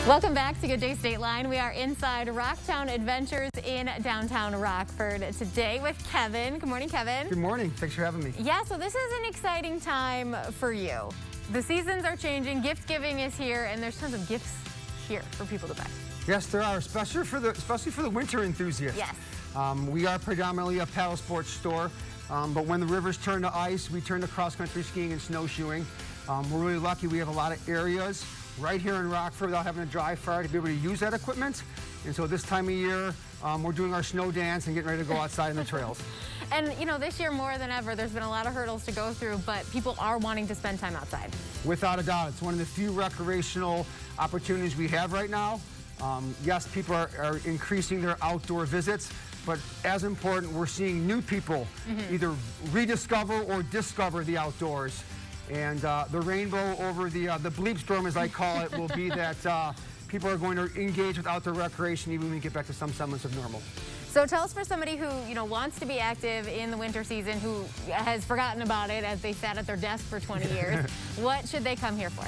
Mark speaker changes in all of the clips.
Speaker 1: Welcome back to Good Day State Line. We are inside Rocktown Adventures in downtown Rockford today with Kevin. Good morning, Kevin.
Speaker 2: Good morning. Thanks for having me.
Speaker 1: Yeah, so this is an exciting time for you. The seasons are changing, gift giving is here, and there's tons of gifts here for people to buy.
Speaker 2: Yes, there are, especially for the winter enthusiasts.
Speaker 1: Yes.
Speaker 2: We are predominantly a paddle sports store, but when the rivers turn to ice, we turn to cross-country skiing and snowshoeing. We're really lucky. We have a lot of areas right here in Rockford without having to drive far to be able to use that equipment. And so this time of year, we're doing our snow dance and getting ready to go outside in the trails.
Speaker 1: And you know, this year more than ever, there's been a lot of hurdles to go through, but people are wanting to spend time outside.
Speaker 2: Without a doubt, it's one of the few recreational opportunities we have right now. Yes, people are increasing their outdoor visits, but as important, we're seeing new people either rediscover or discover the outdoors. And the rainbow over the bleep storm, as I call it, will be that people are going to engage with outdoor recreation even when we get back to some semblance of normal.
Speaker 1: So tell us, for somebody who wants to be active in the winter season, who has forgotten about it as they sat at their desk for 20 years, what should they come here for?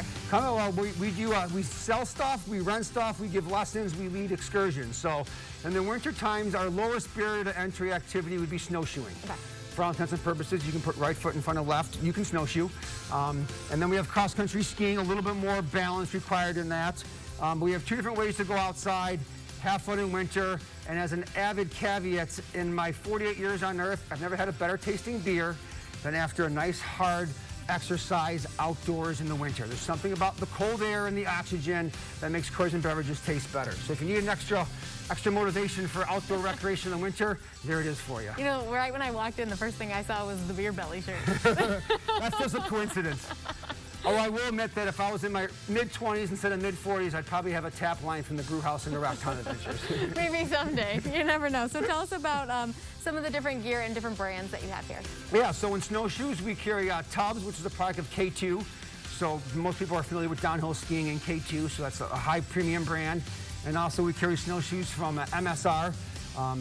Speaker 2: We sell stuff, we rent stuff, we give lessons, we lead excursions. So in the winter times, our lowest barrier to entry activity would be snowshoeing. Okay. For all intents and purposes, you can put right foot in front of left, you can snowshoe. And then we have cross-country skiing, a little bit more balance required in that. But we have two different ways to go outside, have fun in winter, and as an avid caveat, in my 48 years on Earth, I've never had a better tasting beer than after a nice hard exercise outdoors in the winter. There's something about the cold air and the oxygen that makes CORY's and beverages taste better. So if you need an extra motivation for outdoor recreation in the winter, there it is for you.
Speaker 1: You know, right when I walked in, the first thing I saw was the beer belly shirt.
Speaker 2: That's just a coincidence. Although I will admit that if I was in my mid-20s instead of mid-40s, I'd probably have a tap line from the brew house in the Rocktown Adventures.
Speaker 1: Maybe someday. You never know. So tell us about some of the different gear and different brands that you have here.
Speaker 2: Yeah, so in snowshoes, we carry Tubbs, which is a product of K2. So most people are familiar with downhill skiing in K2, so that's a high premium brand. And also we carry snowshoes from MSR.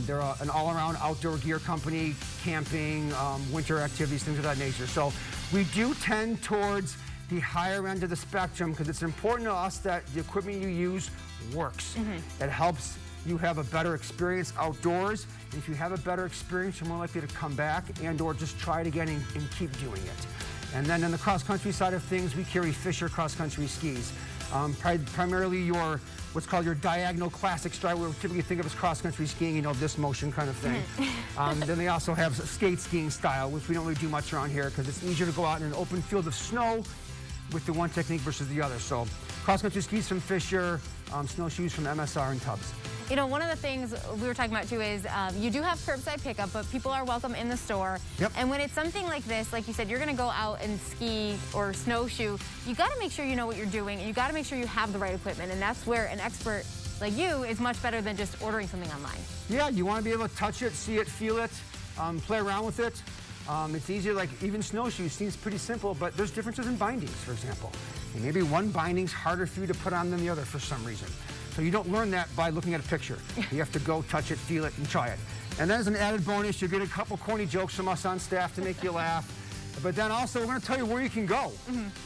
Speaker 2: They're an all-around outdoor gear company, camping, winter activities, things of that nature. So we do tend towards the higher end of the spectrum because it's important to us that the equipment you use works. It helps you have a better experience outdoors. And if you have a better experience, you're more likely to come back and or just try it again and keep doing it. And then in the cross-country side of things, we carry Fisher cross-country skis. Primarily what's called your diagonal classic stride, where we typically think of as cross-country skiing, this motion kind of thing. Then they also have skate skiing style, which we don't really do much around here because it's easier to go out in an open field of snow with the one technique versus the other. So cross-country skis from Fisher, snowshoes from MSR and Tubbs.
Speaker 1: You know, one of the things we were talking about too is you do have curbside pickup, but people are welcome in the store.
Speaker 2: Yep.
Speaker 1: And when it's something like this, like you said, you're going to go out and ski or snowshoe, you got to make sure you know what you're doing, and you got to make sure you have the right equipment. And that's where an expert like you is much better than just ordering something online. Yeah,
Speaker 2: you want to be able to touch it, see it, feel it, play around with it. It's easier, like even snowshoes seems pretty simple, but there's differences in bindings, for example. And maybe one binding's harder for you to put on than the other for some reason. So you don't learn that by looking at a picture. You have to go touch it, feel it, and try it. And then as an added bonus, you get a couple corny jokes from us on staff to make you laugh. But then also, we're going to tell you where you can go.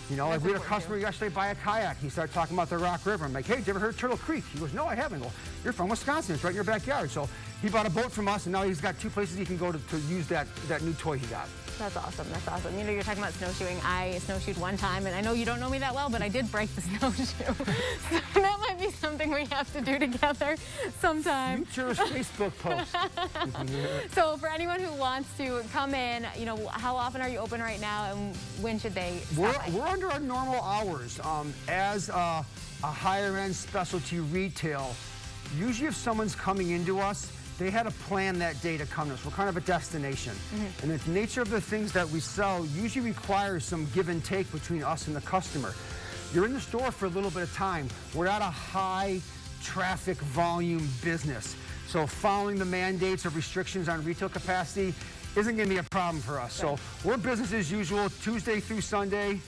Speaker 2: Like we had a customer yesterday buy a kayak. He started talking about the Rock River. I'm like, hey, did you ever heard of Turtle Creek? He goes, no, I haven't. Well, you're from Wisconsin. It's right in your backyard. So he bought a boat from us, and now he's got 2 places he can go to use that new toy he got.
Speaker 1: That's awesome. That's awesome. You know, you're talking about snowshoeing. I snowshoed one time, and I know you don't know me that well, but I did break the snowshoe. So that might be something we have to do together sometime.
Speaker 2: Future Facebook post.
Speaker 1: So for anyone who wants to come in, how often are you open right now, and when should they stop by?
Speaker 2: We're under our normal hours. As a higher-end specialty retail, usually if someone's coming into us, they had a plan that day to come to us. We're kind of a destination. And the nature of the things that we sell usually requires some give and take between us and the customer. You're in the store for a little bit of time. We're at a high traffic volume business. So following the mandates of restrictions on retail capacity isn't going to be a problem for us. So we're business as usual, Tuesday through Sunday,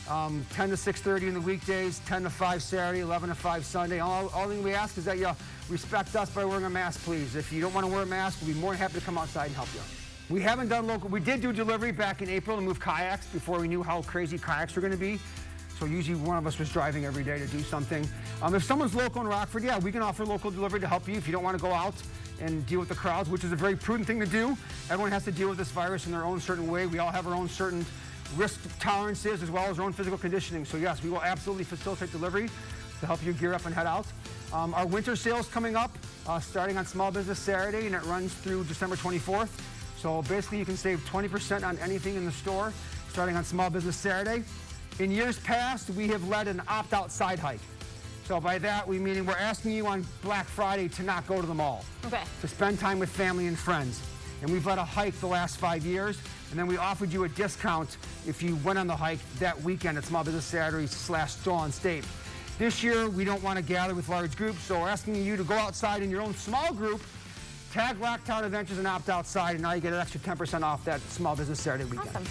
Speaker 2: 10 to 6:30 in the weekdays, 10 to 5 Saturday, 11 to 5 Sunday. All thing we ask is that you respect us by wearing a mask, please. If you don't want to wear a mask, we'll be more than happy to come outside and help you. We haven't done local. We did do delivery back in April and move kayaks before we knew how crazy kayaks were going to be. So usually one of us was driving every day to do something. If someone's local in Rockford, yeah, we can offer local delivery to help you if you don't want to go out and deal with the crowds, which is a very prudent thing to do. Everyone has to deal with this virus in their own certain way. We all have our own certain risk tolerances as well as our own physical conditioning. So yes, we will absolutely facilitate delivery to help you gear up and head out. Our winter sale's coming up, starting on Small Business Saturday, and it runs through December 24th. So basically you can save 20% on anything in the store, starting on Small Business Saturday. In years past, we have led an opt-out side hike. So by that, we mean we're asking you on Black Friday to not go to the mall. Okay. To spend time with family and friends. And we've led a hike the last 5 years, and then we offered you a discount if you went on the hike that weekend at Small Business Saturday / Stroll on State. This year, we don't want to gather with large groups, so we're asking you to go outside in your own small group, tag Rocktown Adventures and opt outside, and now you get an extra 10% off that Small Business Saturday weekend.
Speaker 1: Awesome.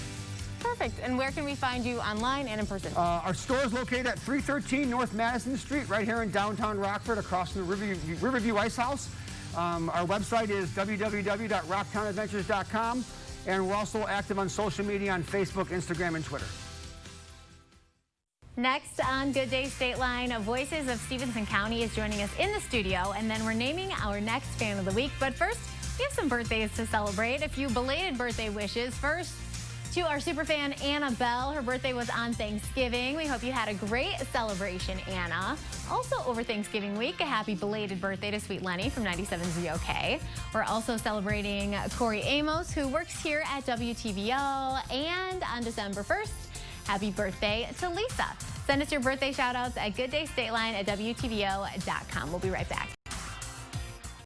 Speaker 1: Perfect. And where can we find you online and in person?
Speaker 2: Our store is located at 313 North Madison Street, right here in downtown Rockford, across from the Riverview Ice House. Our website is www.rocktownadventures.com, and we're also active on social media on Facebook, Instagram, and Twitter.
Speaker 1: Next on Good Day State Line, Voices of Stephenson County is joining us in the studio, and then we're naming our next fan of the week. But first, we have some birthdays to celebrate. A few belated birthday wishes. First, to our superfan Annabelle. Her birthday was on Thanksgiving. We hope you had a great celebration, Anna. Also over Thanksgiving week, a happy belated birthday to Sweet Lenny from 97 ZOK. We're also celebrating Corey Amos, who works here at WTVO. And on December 1st, happy birthday to Lisa. Send us your birthday shout outs at gooddaystateline@WTVO.com. We'll be right back.